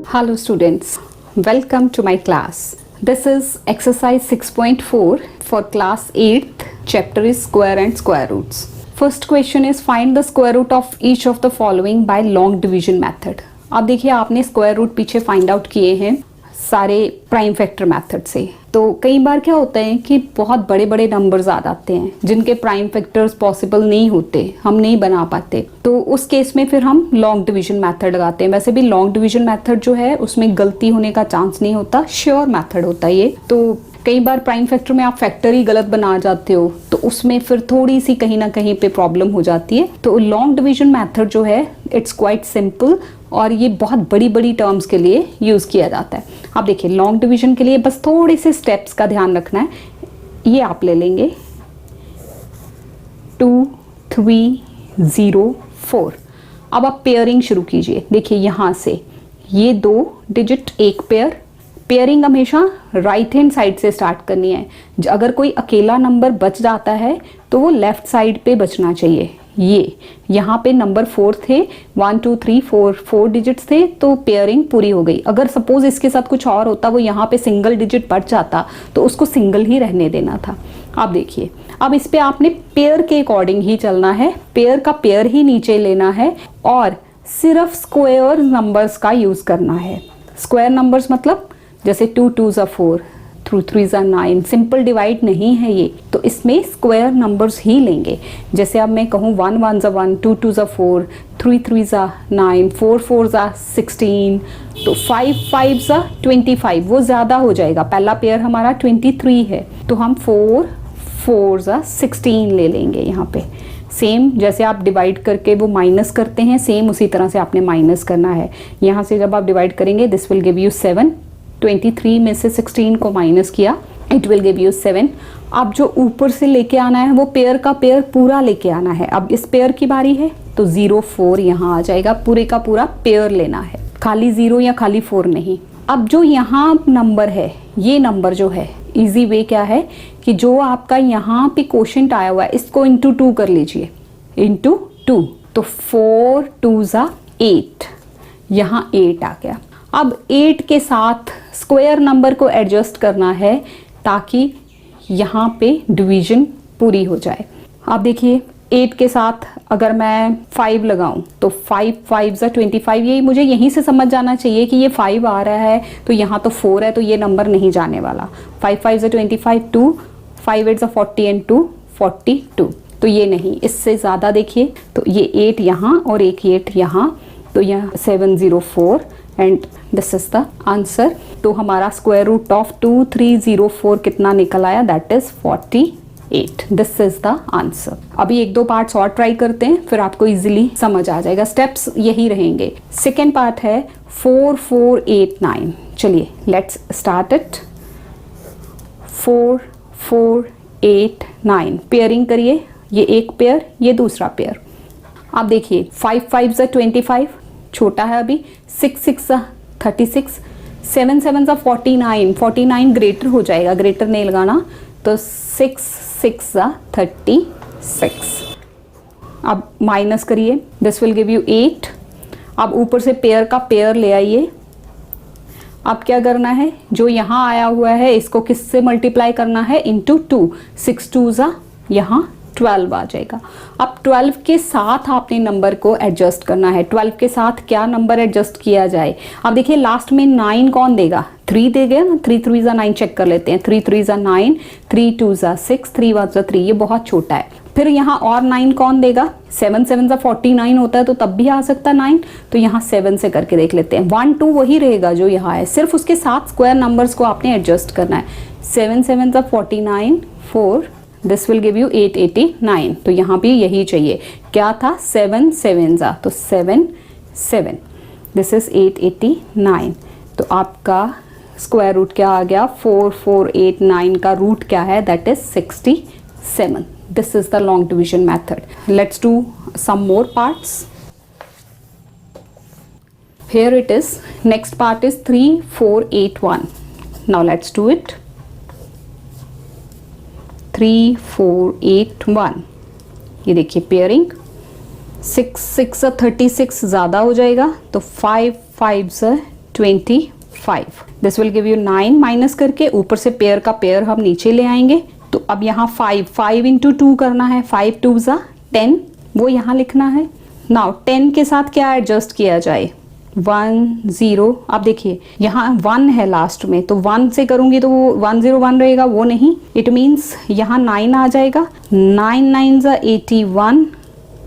Hello students, welcome to my class. This is exercise 6.4 for class 8th. Chapter is square and square roots. First question is find the square root of each of the following by long division method. अब देखिए आपने square root पीछे find out किए हैं सारे prime factor method से। तो कई बार क्या होता है कि बहुत बड़े बड़े नंबर्स आ जाते हैं जिनके प्राइम फैक्टर्स पॉसिबल नहीं होते, हम नहीं बना पाते, तो उस केस में फिर हम लॉन्ग डिवीजन मेथड लगाते हैं। वैसे भी लॉन्ग डिवीजन मेथड जो है उसमें गलती होने का चांस नहीं होता, श्योर मेथड होता है ये। तो कई बार प्राइम फैक्टर में आप फैक्टर ही गलत बना जाते हो तो उसमें फिर थोड़ी सी कहीं ना कहीं पे प्रॉब्लम हो जाती है। तो लॉन्ग डिवीजन मेथड जो है इट्स क्वाइट सिंपल और ये बहुत बड़ी बड़ी टर्म्स के लिए यूज़ किया जाता है। आप देखिए लॉन्ग डिवीजन के लिए बस थोड़े से स्टेप्स का ध्यान रखना है। ये आप ले लेंगे 2 3 0 4। अब आप पेयरिंग शुरू कीजिए। देखिए यहाँ से ये 2 डिजिट एक पेयर, पेयरिंग हमेशा राइट हैंड साइड से स्टार्ट करनी है। अगर कोई अकेला नंबर बच जाता है तो वो लेफ्ट साइड पे बचना चाहिए। ये यहाँ पे नंबर 4 थे, 1 2 3 4 डिजिट्स थे तो पेयरिंग पूरी हो गई। अगर सपोज इसके साथ कुछ और होता, वो यहाँ पे सिंगल डिजिट बच जाता तो उसको सिंगल ही रहने देना था। आप देखिए अब इस पे आपने पेयर के अकॉर्डिंग ही चलना है, पेयर का पेयर ही नीचे लेना है और सिर्फ स्क्वायर नंबर्स का यूज करना है। स्क्वायर नंबर्स मतलब जैसे 2 2s are 4, 2 3s are 9, simple divide नहीं है ये, तो इसमें स्क्वायर नंबर्स ही लेंगे। जैसे अब मैं कहूँ 1 1s are 1, 2 2s are 4, 3 3s are 9, 4 4s are 16, तो 5 5s are 25, वो ज़्यादा हो जाएगा। पहला पेयर हमारा 23 है तो हम 4 4s are 16 ले लेंगे। यहाँ पे सेम जैसे आप डिवाइड करके वो माइनस करते हैं, सेम उसी तरह से आपने माइनस करना है। यहाँ से जब आप डिवाइड करेंगे दिस विल गिव यू 7, 23 में से 16 को माइनस किया, इट विल गिव यू 7। अब जो ऊपर से लेके आना है वो पेयर का पेयर पूरा लेके आना है। अब इस पेयर की बारी है तो 0 4 यहाँ आ जाएगा, पूरे का पूरा पेयर लेना है, खाली 0 या खाली 4 नहीं। अब जो यहाँ नंबर है, ये नंबर जो है इजी वे क्या है कि जो आपका यहाँ पे क्वोशंट आया हुआ है इसको इंटू 2 कर लीजिए, इंटू 2, तो 4 2s are 8, यहाँ 8 आ गया। अब 8 के साथ स्क्वायर नंबर को एडजस्ट करना है ताकि यहाँ पे डिवीजन पूरी हो जाए। अब देखिए 8 के साथ अगर मैं 5 लगाऊं तो 5 5s are 25, ये मुझे यहीं से समझ जाना चाहिए कि ये 5 आ रहा है तो यहाँ तो 4 है तो ये नंबर नहीं जाने वाला। 5 5s are 25, 2 5 8s are 40 and 2 42, तो ये नहीं, इससे ज़्यादा देखिए तो ये 8 यहाँ और एक 8 यहाँ, तो यह 704 and this is the answer. तो हमारा स्क्वायर रूट ऑफ 2304 कितना निकल आया, that is 48। This is the answer. अभी एक दो पार्ट्स और ट्राई करते हैं फिर आपको इजीली समझ आ जाएगा। स्टेप्स यही रहेंगे। सेकेंड पार्ट है 4 4 8 9। चलिए लेट्स स्टार्ट इट। 4 4 8 9 पेयरिंग करिए, ये एक पेयर ये दूसरा पेयर। आप देखिए 5 5s are 25, छोटा है अभी, 6 6s are 36, 7 7s are 49, 49 greater हो जाएगा, ग्रेटर नहीं लगाना, तो 6 6s are 36। अब माइनस करिए, दिस विल गिव यू 8। अब ऊपर से पेयर का पेयर ले आइए। अब क्या करना है, जो यहाँ आया हुआ है इसको किससे मल्टीप्लाई करना है, इंटू 2, 6 2s are यहाँ 12 आ जाएगा। अब 12 के साथ आपने नंबर को एडजस्ट करना है। 12 के साथ क्या नंबर एडजस्ट किया जाए। अब देखिए लास्ट में 9 कौन देगा, 3 देगा ना, 3 3s are 9 चेक कर लेते हैं, 3 3s are 9, 3 2s are 6, 3 1s are 3, ये बहुत छोटा है। फिर यहाँ और 9 कौन देगा, 7 7s are 49 होता है तो तब भी आ सकता है 9, तो यहाँ 7 से करके देख लेते हैं। 1 2 वही रहेगा जो यहाँ है, सिर्फ उसके साथ स्क्वायर नंबर्स को आपने एडजस्ट करना है। 7 7s are 49, 4, this will give you 889, तो यहाँ भी यही चाहिए। क्या था, 7 7s are, तो 7 7, दिस इज 889। तो आपका स्क्वायर रूट क्या आ गया, 4 4 8 9 का रूट क्या है, that is 67। This is the long division method. Let's do some more parts. Here it is. Next part is 3 4 8 1. Now let's do it. 3 4 8 1. ये देखिए पेयरिंग 6 6 36 ज़्यादा हो जाएगा तो 5 5 25। This will give you 9 minus करके ऊपर से पेयर का पेयर हम नीचे ले आएंगे। तो अब यहाँ 5 इंटू 2 करना है, 5 2 10, वो यहाँ लिखना है। नाउ 10 के साथ क्या एडजस्ट किया जाए, 1 0। अब देखिए यहाँ 1 है लास्ट में, तो 1 से करूंगी तो वो 1 0 1 रहेगा, वो नहीं। इट मीन्स यहाँ 9 आ जाएगा, 9 9 81,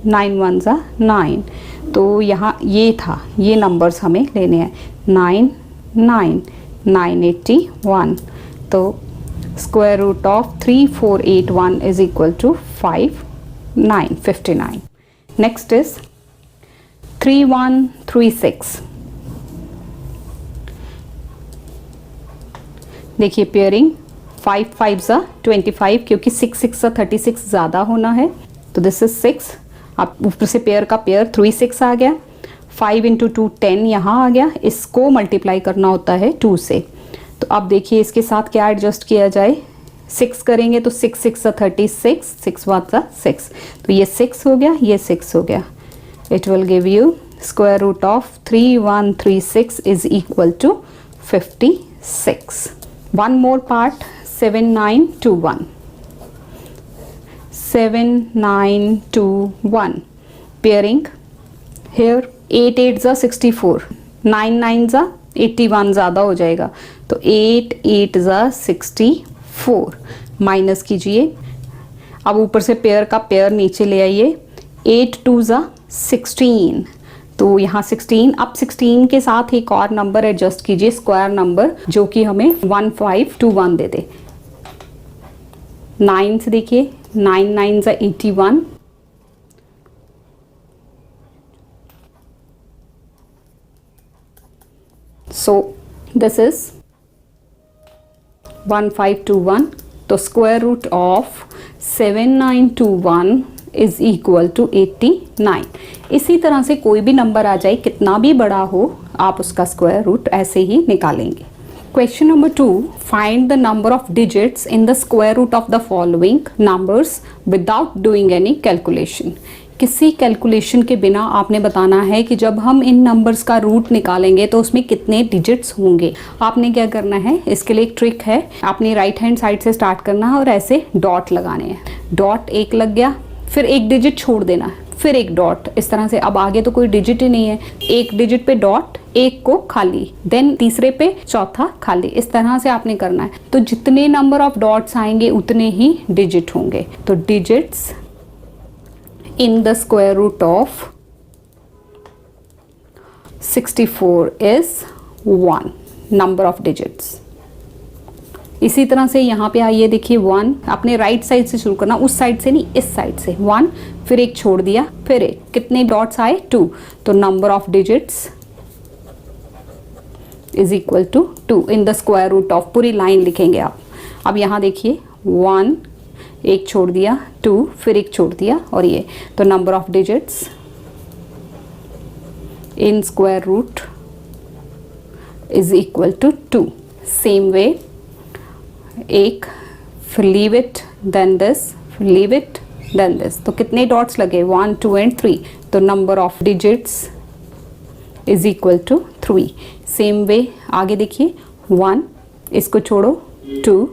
9 1 9। तो यहाँ ये था, ये नंबर्स हमें लेने हैं, 9 9 981। तो square root of 3481 is equal to 59। Next is 3136। देखिए पेयरिंग 5 5 25, क्योंकि 6 6 36 ज़्यादा होना है, तो दिस इज 6। अब ऊपर से पेयर का पेयर 3 6 आ गया, 5 इंटू 2 10 यहाँ आ गया। इसको मल्टीप्लाई करना होता है 2 से। तो अब देखिए इसके साथ क्या एडजस्ट किया जाए, 6 करेंगे तो 6 6 36, 6 1 6, तो ये 6 हो गया, ये 6 हो गया। It will give you square root of 3136 is equal to 56। One more part, 7921। 7921 pairing here 8 8 64, 9 9 81 ज़्यादा हो जाएगा, तो 8 8 64 माइनस कीजिए। अब ऊपर से पेयर का पेयर नीचे ले आइए, 8 2 16, तो यहाँ 16। अब 16 के साथ एक और नंबर एडजस्ट कीजिए, स्क्वायर नंबर, जो कि हमें 1521 दे दे। 9 से देखिए, 9 9 81, so this is 1521। तो square root of 7921 is equal to 89। इसी तरह से कोई भी नंबर आ जाए, कितना भी बड़ा हो, आप उसका स्क्वायर रूट ऐसे ही निकालेंगे। Question number 2, find the number of digits in the square root of the following numbers without doing any calculation. किसी कैलकुलेशन के बिना आपने बताना है कि जब हम इन नंबर्स का रूट निकालेंगे तो उसमें कितने डिजिट्स होंगे। आपने क्या करना है, इसके लिए एक ट्रिक है, आपने राइट हैंड साइड से स्टार्ट करना है और ऐसे डॉट लगाने हैं। डॉट एक लग गया, फिर एक डिजिट छोड़ देना है, फिर एक डॉट, इस तरह से। अब आगे तो कोई डिजिट ही नहीं है, एक डिजिट पे डॉट, एक को खाली, देन तीसरे पे चौथा खाली, इस तरह से आपने करना है। तो जितने नंबर ऑफ डॉट्स आएंगे उतने ही डिजिट होंगे। तो digits in the square root of 64 is 1 number of digits। इसी तरह से यहाँ पे आइए, देखिए 1, अपने राइट साइड से शुरू करना, उस साइड से नहीं, इस साइड से। 1, फिर एक छोड़ दिया, फिर एक, कितने डॉट्स आए, 2, तो number of digits is equal to 2 in the square root of, पूरी लाइन लिखेंगे आप। अब यहाँ देखिए 1, एक छोड़ दिया, 2, फिर एक छोड़ दिया, और ये, तो number of digits in square root is equal to 2। Same way, एक, फिर लीव इट, देन दिस, फिर लीव इट, देन दिस, तो कितने डॉट्स लगे, 1 2 एंड 3, तो number of digits is equal to 3। Same way आगे देखिए, 1, इसको छोड़ो, 2,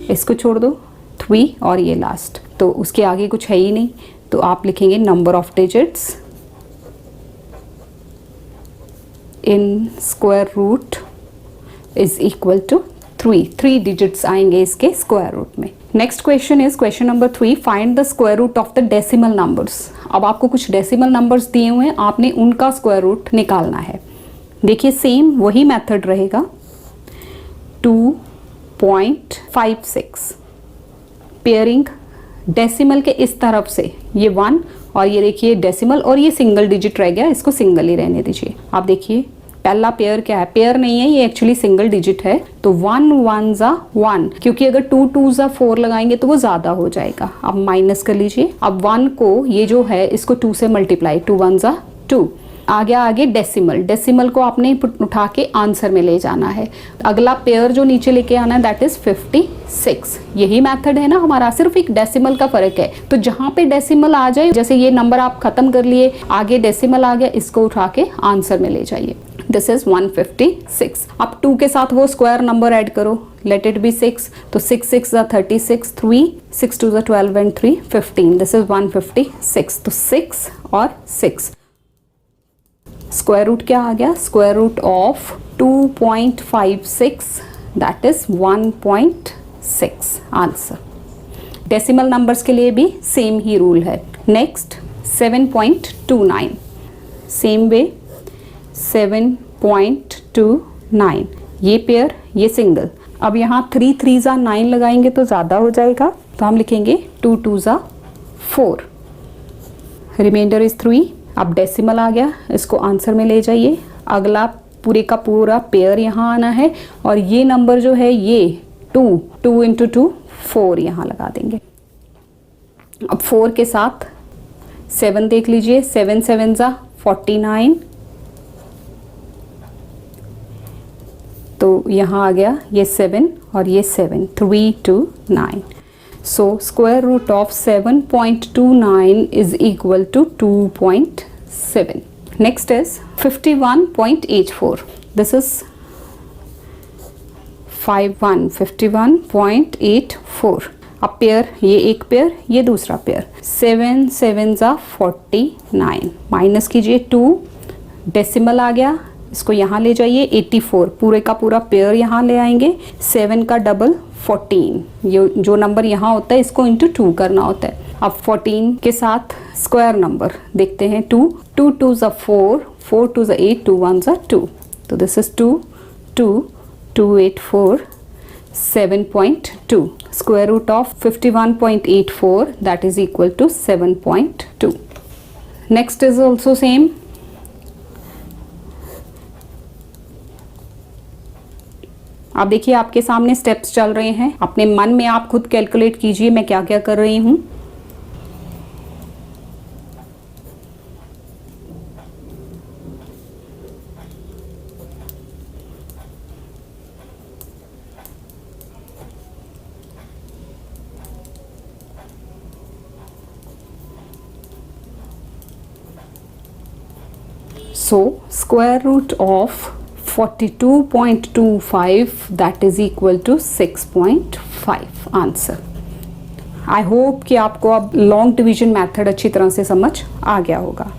इसको छोड़ दो, 3, और ये लास्ट, तो उसके आगे कुछ है ही नहीं, तो आप लिखेंगे number of digits in square root is equal to 3। 3 digits आएंगे इसके स्क्वायर रूट में। Next question is question number 3, find the square root of the decimal numbers. अब आपको कुछ डेसिमल नंबर्स दिए हुए हैं, आपने उनका स्क्वायर रूट निकालना है। देखिए सेम वही मेथड रहेगा, 2.56 पेयरिंग डेसिमल के इस तरफ से, ये 1, और ये देखिए डेसिमल, और ये सिंगल डिजिट रह गया, इसको सिंगल ही रहने दीजिए। आप देखिए पहला पेयर क्या है, पेयर नहीं है, ये एक्चुअली सिंगल डिजिट है, तो 1 1 1, क्योंकि अगर 2 2 4 लगाएंगे तो वो ज़्यादा हो जाएगा। अब माइनस कर लीजिए, अब 1 को, ये जो है इसको 2 से मल्टीप्लाई, 2 1 2। आ गया आगे डेसिमल, डेसिमल को आपने उठा के आंसर में ले जाना है। अगला पेयर जो नीचे लेके आना है दैट इज 56। यही मेथड है ना हमारा, सिर्फ एक डेसिमल का फर्क है। तो जहां पे डेसिमल आ जाए, जैसे ये नंबर आप खत्म कर लिए, आगे डेसिमल आ गया, इसको उठा के आंसर में ले जाइए। This is 156। अब 2 के साथ वो स्क्वायर नंबर ऐड करो, लेट इट बी 6। तो 6 6 36, 3 6 2 12 एंड 3 15। This is 156। तो 6 और 6 स्क्वायर रूट क्या आ गया, square root of 2.56 that is 1.6 answer. Decimal numbers के लिए भी सेम ही रूल है। नेक्स्ट 7.29, सेम वे 7.29, ये पेयर ये सिंगल। अब यहाँ 3 3 9 लगाएंगे तो ज़्यादा हो जाएगा, तो हम लिखेंगे 2 2 4, रिमाइंडर इज 3। अब डेसिमल आ गया, इसको आंसर में ले जाइए। अगला पूरे का पूरा पेयर यहाँ आना है, और ये नंबर जो है ये 2 2 इंटू 2 4 यहाँ लगा देंगे। अब 4 के साथ 7 देख लीजिए, 7 7 49, तो यहाँ आ गया ये 7 और ये 7, 3 2 9। So square root of 7.29 is equal to 2.7. Next is 51.84. This is 51.84. अब पेयर, ये एक पेयर ये दूसरा पेयर, 7 7 49, माइनस कीजिए 2, डेसिमल आ गया, इसको यहाँ ले जाइए 84, पूरे का पूरा पेयर यहाँ ले आएंगे। 7 का डबल 14, ये जो नंबर यहाँ होता है इसको इंटू 2 करना होता है। अब 14 के साथ स्क्वायर नंबर देखते हैं, 2 2 2 4, 4 2 8, 2 1 2, तो this is 2 2 2 8 4 7.2। Square root of 51.84 that is equal to 7.2। Next is also same, आप देखिए आपके सामने स्टेप्स चल रहे हैं, अपने मन में आप खुद कैलकुलेट कीजिए मैं क्या क्या कर रही हूं। So square root of 42.25 that is equal to 6.5 answer. I hope कि आपको अब लॉन्ग डिवीजन मेथड अच्छी तरह से समझ आ गया होगा।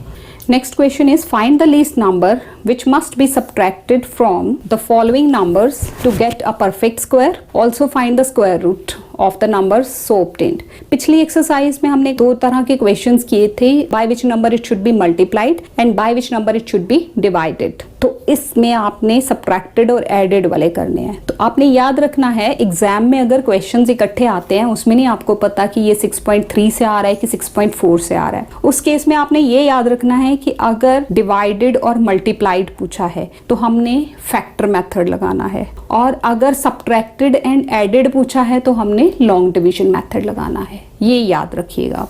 Next question is find the least number which must be subtracted from the following numbers to get a perfect square, also find the square root of the numbers so obtained. पिछली exercise में हमने 2 तरह के questions किए थे, by which number it should be multiplied and by which number it should be divided. तो इसमें आपने सब्ट्रैक्टेड और एडेड वाले करने हैं। तो आपने याद रखना है एग्जाम में अगर क्वेश्चंस इकट्ठे आते हैं उसमें नहीं आपको पता कि ये 6.3 से आ रहा है कि 6.4 से आ रहा है, उस केस में आपने ये याद रखना है कि अगर डिवाइडेड और मल्टीप्लाइड पूछा है तो हमने फैक्टर मेथड लगाना है, और अगर सब्ट्रैक्टेड एंड एडेड पूछा है तो हमने लॉन्ग डिवीजन मेथड लगाना है, ये याद रखिएगा।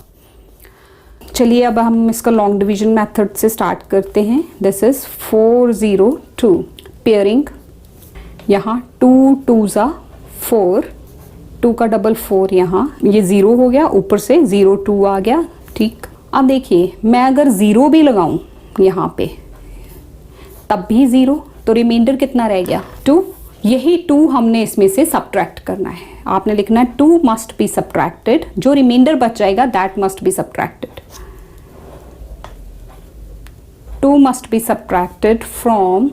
चलिए अब हम इसका लॉन्ग डिवीजन मेथड से स्टार्ट करते हैं। दिस इज 402 पेयरिंग, यहाँ 2 2 4, 2 का डबल 4, यहाँ ये 0 हो गया, ऊपर से 0 2 आ गया, ठीक। अब देखिए मैं अगर 0 भी लगाऊं यहाँ पे तब भी 0, तो रिमाइंडर कितना रह गया 2। यही 2 हमने इसमें से सब्ट्रैक्ट करना है, आपने लिखना है 2 मस्ट बी सब्ट्रैक्टेड, जो रिमाइंडर बच जाएगा that must be subtracted. 2 must be subtracted from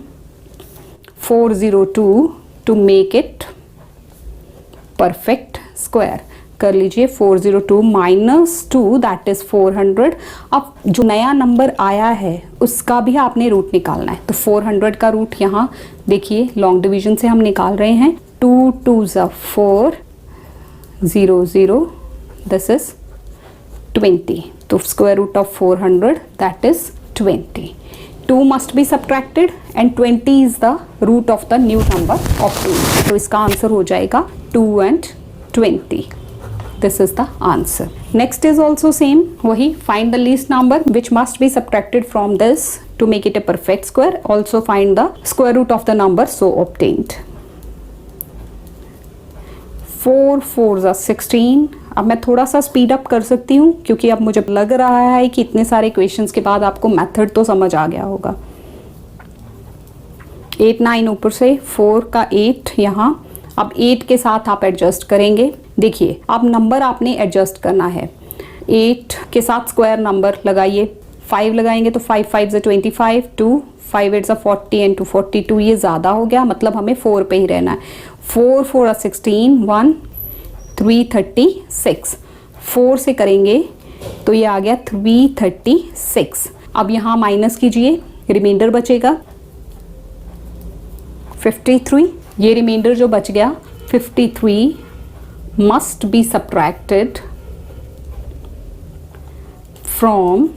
402 to make it perfect square। कर लीजिए 402 माइनस 2 दैट इज 400। अब जो नया नंबर आया है उसका भी आपने रूट निकालना है, तो 400 का रूट यहाँ देखिए लॉन्ग डिवीजन से हम निकाल रहे हैं। 2 2 4 0 0, दिस इज 20, तो square root of 400 that is 20। 2 must be subtracted and 20 is the root of the new number of 2, तो इसका आंसर हो जाएगा 2 and 20। This is the answer. Next is also same, वही find the least number which must be subtracted from this to make it a perfect square. Also find the square root of the number so obtained. 4 4s are 16. अब मैं थोड़ा सा speed up कर सकती हूँ क्योंकि अब मुझे लग रहा है कि इतने सारे क्वेश्चंस के बाद आपको मेथड तो समझ आ गया होगा. 8 9 ऊपर से, 4 का 8 यहाँ. अब 8 के साथ आप एडजस्ट करेंगे. देखिए अब नंबर आपने एडजस्ट करना है. 8 के साथ स्क्वायर नंबर लगाइए. 5 लगाएंगे तो 5 5 से 25, 2 5 8 से 40 एंड 2 42. ये ज़्यादा हो गया, मतलब हमें 4 पे ही रहना है. 4 4 are 16, 1 336. 4 से करेंगे तो ये आ गया 336. अब यहाँ माइनस कीजिए, रिमाइंडर बचेगा 53. ये रिमाइंडर जो बच गया 53 must be subtracted from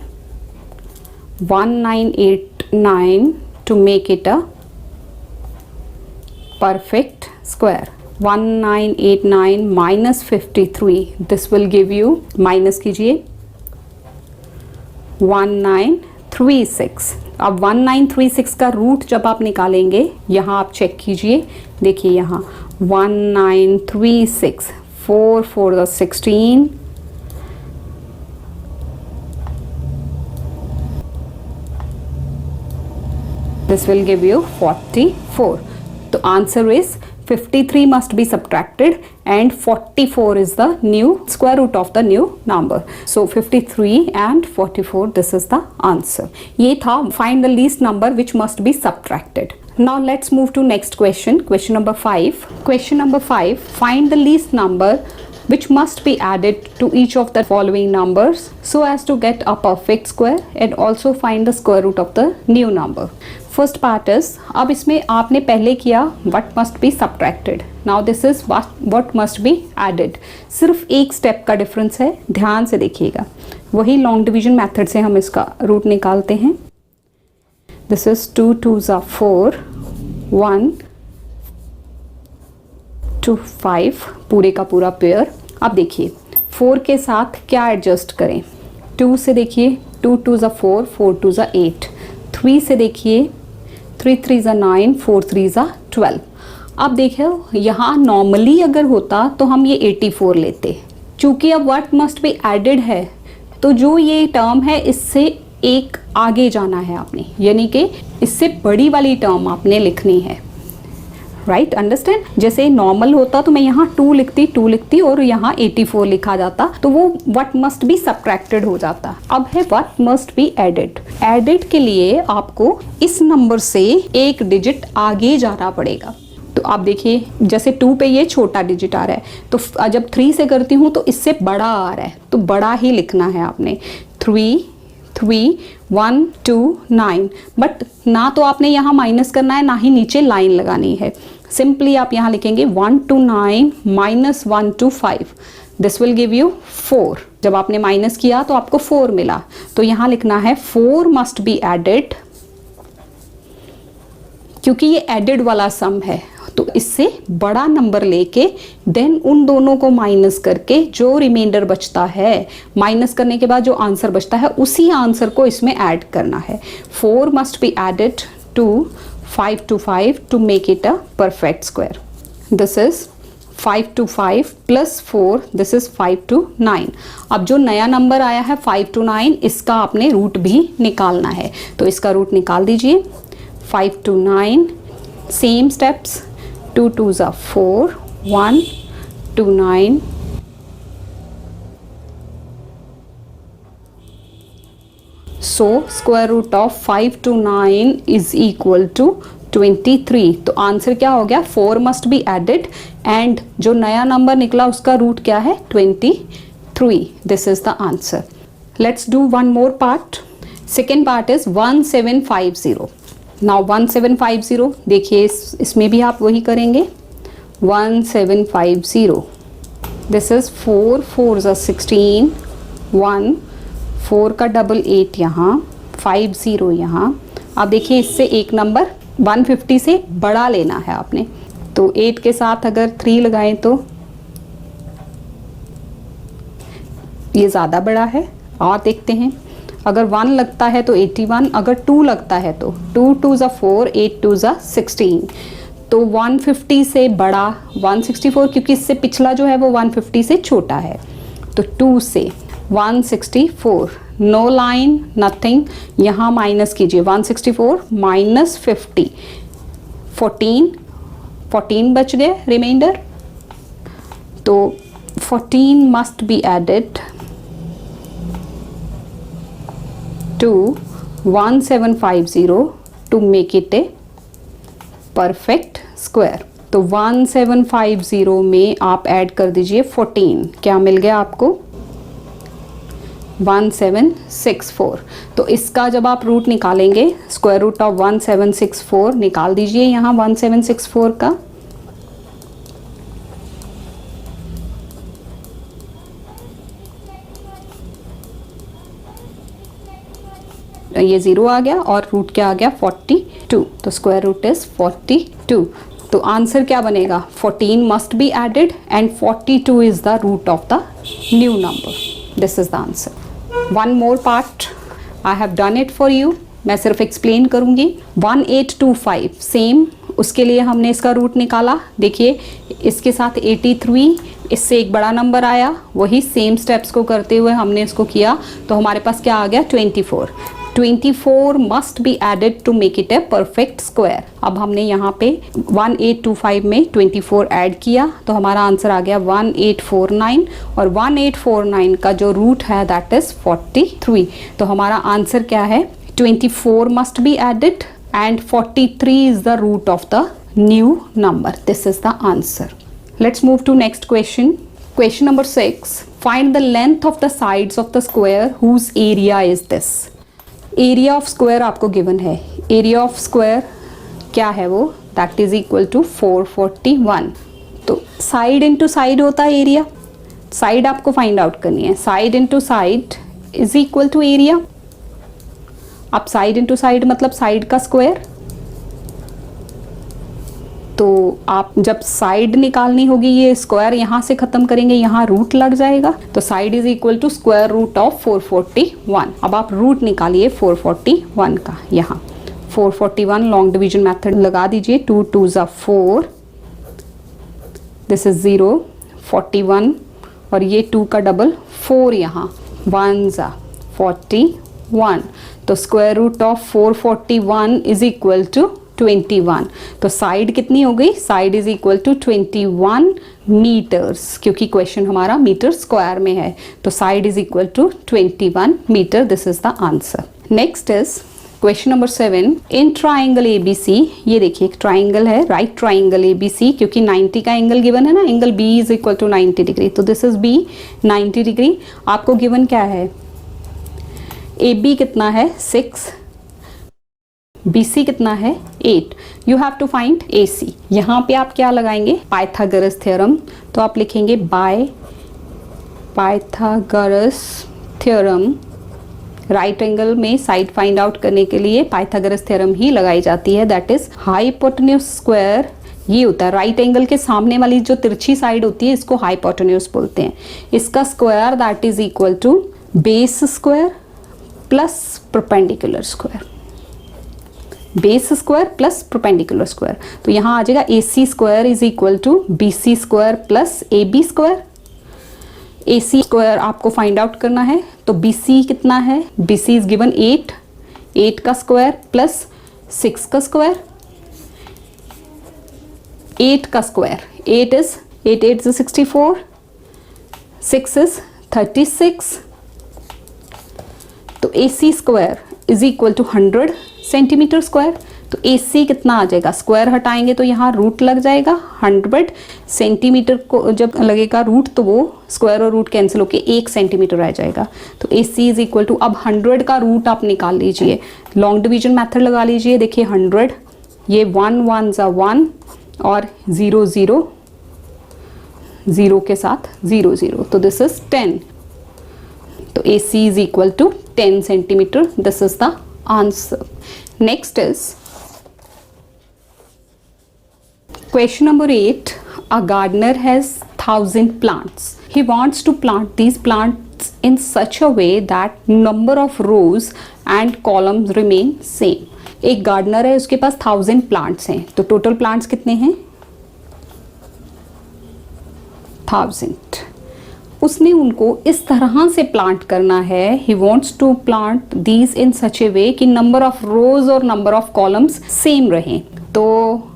1989 to make it a perfect square. 1989 minus 53, this will give you, minus कीजिए 1936. अब 1936 का रूट जब आप निकालेंगे, यहाँ आप चेक कीजिए, देखिए यहाँ 1936, 4 4 are 16, this will give you 44. The answer is 53 must be subtracted and 44 is the new square root of the new number. So 53 and 44, this is the answer. ये था find the least number which must be subtracted. Now let's move to next question. Question number 5. Question number 5. Find the least number which must be added to each of the following numbers so as to get a perfect square and also find the square root of the new number. First part is, अब इसमें आपने पहले किया what must be subtracted. Now this is what must be added. सिर्फ एक step का difference है, ध्यान से देखिएगा. वही लॉन्ग डिवीजन मेथड से हम इसका रूट निकालते हैं. This is 2 2s are 4, 1 2 5, पूरे का पूरा पेयर. अब देखिए 4 के साथ क्या एडजस्ट करें. 2 से देखिए 2 2s are 4, 4 2s are 8. 3 से देखिए 3 3s are 9, 4 3s are 12. अब देखो यहाँ नॉर्मली अगर होता तो हम ये 84 लेते. चूँकि अब व्हाट मस्ट बी एडेड है तो जो ये टर्म है इससे एक आगे जाना है आपने, यानी कि इससे बड़ी वाली टर्म आपने लिखनी है. Right, understand. जैसे नॉर्मल होता तो मैं यहाँ 2 लिखती और यहाँ 84 लिखा जाता तो वो व्हाट मस्ट बी सब्ट्रैक्टेड हो जाता. अब है what must be added. Added के लिए आपको इस नंबर से एक डिजिट आगे जाना पड़ेगा. तो आप देखिए जैसे 2 पे ये छोटा डिजिट आ रहा है तो जब 3 से करती हूँ तो इससे बड़ा आ रहा है तो बड़ा ही लिखना है आपने. 3 3 1 2 9. बट ना तो आपने यहाँ माइनस करना है ना ही नीचे लाइन लगानी है. सिंपली आप यहाँ लिखेंगे 1 2 9 minus 1 2 5. This will give you 4. जब आपने माइनस किया तो आपको 4 मिला तो यहाँ लिखना है 4 मस्ट बी एडेड, क्योंकि ये एडेड वाला सम है तो इससे बड़ा नंबर लेके देन उन दोनों को माइनस करके जो रिमाइंडर बचता है, माइनस करने के बाद जो आंसर बचता है उसी आंसर को इसमें ऐड करना है. 4 must be added to 5 to 5 to make it a perfect square. This is 5 to 5 plus 4, this is 5 to 9. अब जो नया नंबर आया है 5 to 9, इसका आपने रूट भी निकालना है तो इसका रूट निकाल दीजिए. 5 to 9, same steps. 2 2s are 4, 1 2 9. So square root of 5 to 9 is equal to 23. तो आंसर क्या हो गया? 4 must be added and जो नया नंबर निकला उसका रूट क्या है? 23. This is the answer. Let's do one more part. Second part is 1750. Now 1750 देखिए इसमें भी आप वही करेंगे. 1750. This is 4 4s are 16, 1 4 का डबल 8 यहाँ, 50 यहाँ. अब देखिए इससे एक नंबर 150 से बड़ा लेना है आपने तो 8 के साथ अगर 3 लगाएं तो ये ज़्यादा बड़ा है। और देखते हैं, अगर 1 लगता है तो 81, अगर 2 लगता है तो 2 2 ज़ा 4, 8 2 ज़ा 16, तो 150 से बड़ा 164, क्योंकि इससे पिछला जो है वो 150 से छोटा है। तो 2 से 164, नो लाइन नथिंग, यहाँ माइनस कीजिए 164 माइनस 50, 14 बच गए रिमाइंडर। तो 14 must be added to 1750 to make it a perfect square. तो 1750 में आप ऐड कर दीजिए 14, क्या मिल गया आपको? 1764। तो इसका जब आप रूट निकालेंगे, स्क्वायर रूट ऑफ 1764 निकाल दीजिए यहाँ 1764 का। ये 0 आ गया और रूट क्या आ गया? 42। तो स्क्वायर रूट इज 42। तो आंसर क्या बनेगा? 14 must be added and 42 is the root of the new number. This is the answer. One more part, I have done it for you. मैं सिर्फ एक्सप्लेन करूंगी। 1825 सेम, उसके लिए हमने इसका रूट निकाला। देखिए इसके साथ 83, इससे एक बड़ा नंबर आया, वही सेम स्टेप्स को करते हुए हमने इसको किया। तो हमारे पास क्या आ गया? 24। 24 must be added to make it a perfect square. अब हमने यहाँ पे 1825 में 24 ऐड किया तो हमारा आंसर आ गया 1849, और 1849 का जो रूट है दैट इज 43। तो हमारा आंसर क्या है? 24 must be added and 43 is the root of the new number. This is the answer. Let's move to next question. Question number 6. Find the length of the sides of the square whose area is this. Area of square आपको given है. Area of square क्या है वो? That is equal to 441. तो side into side होता है area. Side आपको find out करनी है. Side into side is equal to area. अब साइड इंटू साइड मतलब साइड का स्क्वायर। तो आप जब साइड निकालनी होगी, ये स्क्वायर यहाँ से खत्म करेंगे, यहाँ रूट लग जाएगा। तो side is equal to square root of 441। अब आप रूट निकालिए 441 का। यहाँ 441 लॉन्ग डिवीजन मेथड लगा दीजिए। 2 2 ज़ा 4, दिस इज 0, 41 और ये 2 का डबल 4, यहाँ 1 ज़ा 41। तो square root of 441 is equal to 21। तो साइड कितनी हो गई? Side is equal to 21 meters, क्योंकि क्वेश्चन हमारा मीटर स्क्वायर में है। तो side is equal to 21 meter. This is the answer. Next is question number 7। In triangle ABC, ये देखिए एक ट्राइंगल है, राइट ट्राइंगल एबीसी, क्योंकि 90 का एंगल गिवन है ना, angle B is equal to 90 degree. तो दिस इज बी 90 डिग्री। आपको गिवन क्या है? ए बी कितना है? 6, बी सी कितना है? 8। यू हैव टू फाइंड ए सी। यहाँ पे आप क्या लगाएंगे? Pythagoras theorem. तो आप लिखेंगे by Pythagoras theorem. Right angle में साइड फाइंड आउट करने के लिए पाइथागोरस थ्योरम ही लगाई जाती है। That is hypotenuse square. ये होता है राइट एंगल के सामने वाली जो तिरछी साइड होती है, इसको हाइपोटेन्यूज बोलते हैं। इसका square that is equal to base square plus perpendicular square. Base square plus perpendicular square. तो यहाँ आ जाएगा A C square is equal to B C square plus A B square. A C square आपको find out करना है। तो B C कितना है? बी सी इज गिवन 8, 8 का स्क्वायर प्लस 6 का स्क्वायर, 8 का स्क्वायर, 8 इज 8 8 इज 64, 6 इज 36। तो A C square is equal to 100 centimetre square. तो ए सी कितना आ जाएगा? स्क्वायर हटाएंगे तो यहाँ रूट लग जाएगा। 100 सेंटीमीटर को जब लगेगा रूट तो वो स्क्वायर और रूट कैंसिल होके 1 सेंटीमीटर आ जाएगा। तो A C is equal to, अब 100 का रूट आप निकाल लीजिए, लॉन्ग डिवीजन मेथड लगा लीजिए। देखिए 100, ये 1 1 ज़ा 1 और 0 0 0 के साथ 0 0। तो दिस इज 10। तो A C is equal to 10 centimetre. This is the answer. Next is question number 8. A gardener has 1000 plants. He wants to plant these plants arranged in such a way that number of rows and columns remain same. एक gardener है, उसके पास 1000 plants हैं, तो total plants कितने हैं? 1000. उसने उनको इस तरह से प्लांट करना है, he wants to plant these in such a way कि नंबर ऑफ रोज और नंबर ऑफ कॉलम्स सेम रहें. तो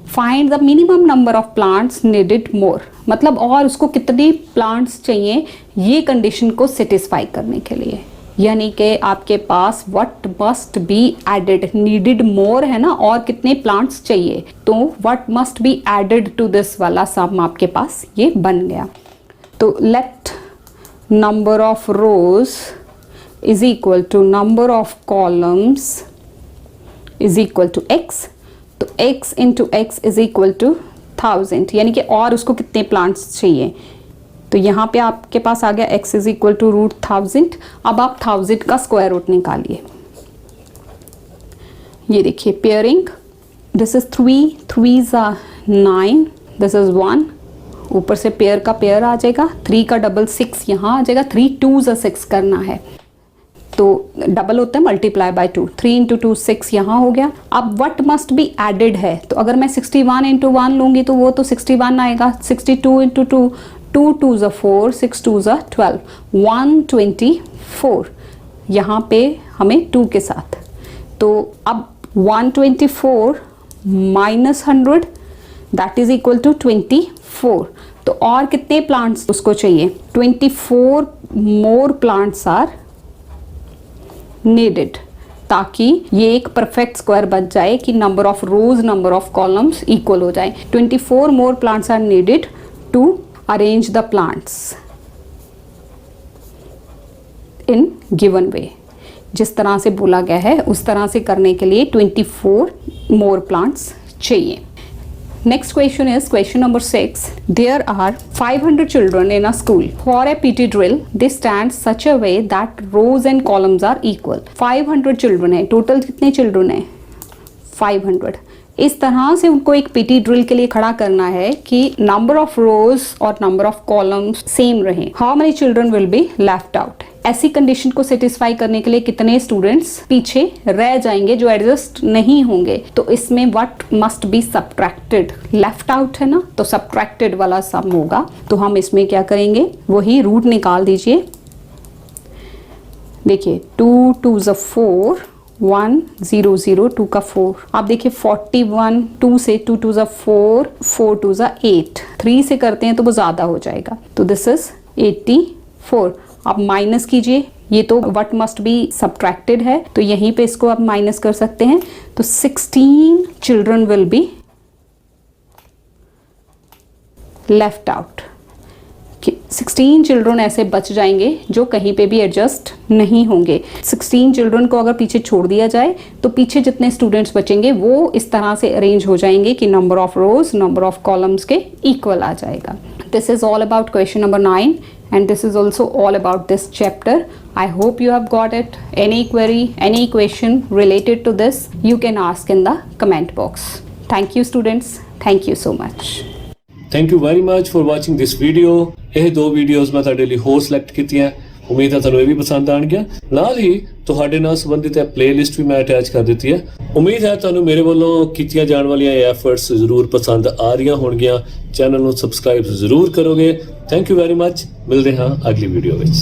find the minimum number of plants needed more, मतलब और उसको कितने प्लांट्स चाहिए ये कंडीशन को सेटिस्फाई करने के लिए. यानी कि आपके पास what must be added, needed more है ना, और कितने प्लांट्स चाहिए, तो what must be added to this वाला सम आपके पास ये बन गया. तो let number of rows is equal to number of columns is equal to x. तो x into x is equal to 1000, यानी कि और उसको कितने प्लांट्स चाहिए. तो यहाँ पे आपके पास आ गया x is equal to √1000. अब आप 1000 का स्क्वायर रूट निकालिए. ये देखिए pairing, this is 3 3s are 9, this is 1, ऊपर से पेयर का पेयर आ जाएगा, 3 का डबल 6 यहाँ आ जाएगा, 3 2s 6 करना है तो डबल होता है मल्टीप्लाई बाय 2, 3 into 2 6 यहाँ हो गया. अब व्हाट मस्ट बी एडेड है, तो अगर मैं 61 into 1 लूँगी तो वो तो 61 आएगा. 62 into 2, 2 2s 4, 6 2s 12, 124 यहाँ पे हमें 2 के साथ. तो अब 124 minus 100 that is equal to 24. तो और कितने प्लांट्स उसको चाहिए? 24 मोर प्लांट्स आर नीडेड, ताकि ये एक परफेक्ट स्क्वायर बन जाए कि number of rows number of columns equal हो जाए. 24 more plants are needed to arrange the plants in given way. जिस तरह से बोला गया है उस तरह से करने के लिए 24 मोर प्लांट्स चाहिए. Next question is question number 6. There are 500 children in a school. For a PT drill, they stand such a way that rows and columns are equal. 500 children है, total कितने children है? 500. इस तरह से उनको एक PT drill के लिए खड़ा करना है कि नंबर ऑफ रोज और नंबर ऑफ कॉलम्स सेम रहे. How many children will be left out. ऐसी कंडीशन को सेटिस्फाई करने के लिए कितने स्टूडेंट्स पीछे रह जाएंगे जो एडजस्ट नहीं होंगे. तो इसमें what must B subtracted, left out है ना, तो सबट्रैक्टेड वाला सम होगा. तो हम इसमें क्या करेंगे, वही रूट निकाल दीजिए. देखिए 2 2s 4, 1 0 0, 2 का 4. आप देखिए 41, 2 से 2 2s 4, 4 2s 8, 3 से करते हैं तो वो ज़्यादा हो जाएगा. तो दिस इज 84. आप माइनस कीजिए, ये तो व्हाट मस्ट बी सबट्रैक्टेड है, तो यहीं पे इसको आप माइनस कर सकते हैं. तो 16 children will be left out. 16 children ऐसे बच जाएंगे जो कहीं पे भी एडजस्ट नहीं होंगे. 16 चिल्ड्रन को अगर पीछे छोड़ दिया जाए तो पीछे जितने स्टूडेंट्स बचेंगे वो इस तरह से अरेंज हो जाएंगे कि number of rows number of columns के इक्वल आ जाएगा. This is all about question number 9 and this is also all about this chapter. I hope you have got it. Any query, any question related to this, you can ask in the comment box. Thank you students. Thank you so much. Thank you very much for watching this video. ਇਹ ਦੋ videos ਮੈਂ ਤੁਹਾਡੇ ਲਈ ਹੋਰ select ਕੀਤੀਆਂ. ਉਮੀਦ ਹੈ ਤੁਹਾਨੂੰ ਇਹ ਵੀ ਪਸੰਦ ਆਣਗੀਆਂ. ਨਾਲ ਹੀ ਤੁਹਾਡੇ ਨਾਲ ਸੰਬੰਧਿਤ ਇਹ ਪਲੇਲਿਸਟ ਵੀ ਮੈਂ ਅਟੈਚ ਕਰ ਦਿੱਤੀ ਹੈ. ਉਮੀਦ ਹੈ ਤੁਹਾਨੂੰ ਮੇਰੇ ਵੱਲੋਂ ਕੀਤੀਆਂ ਜਾਣ ਵਾਲੀਆਂ ਇਹ ਐਫਰਟਸ ਜ਼ਰੂਰ ਪਸੰਦ ਆ ਰਹੀਆਂ ਹੋਣਗੀਆਂ. ਚੈਨਲ ਨੂੰ ਸਬਸਕ੍ਰਾਈਬ ਜ਼ਰੂਰ ਕਰੋਗੇ. Thank you very much. ਮਿਲਦੇ ਹਾਂ ਅਗਲੀ ਵੀਡੀਓ ਵਿੱਚ.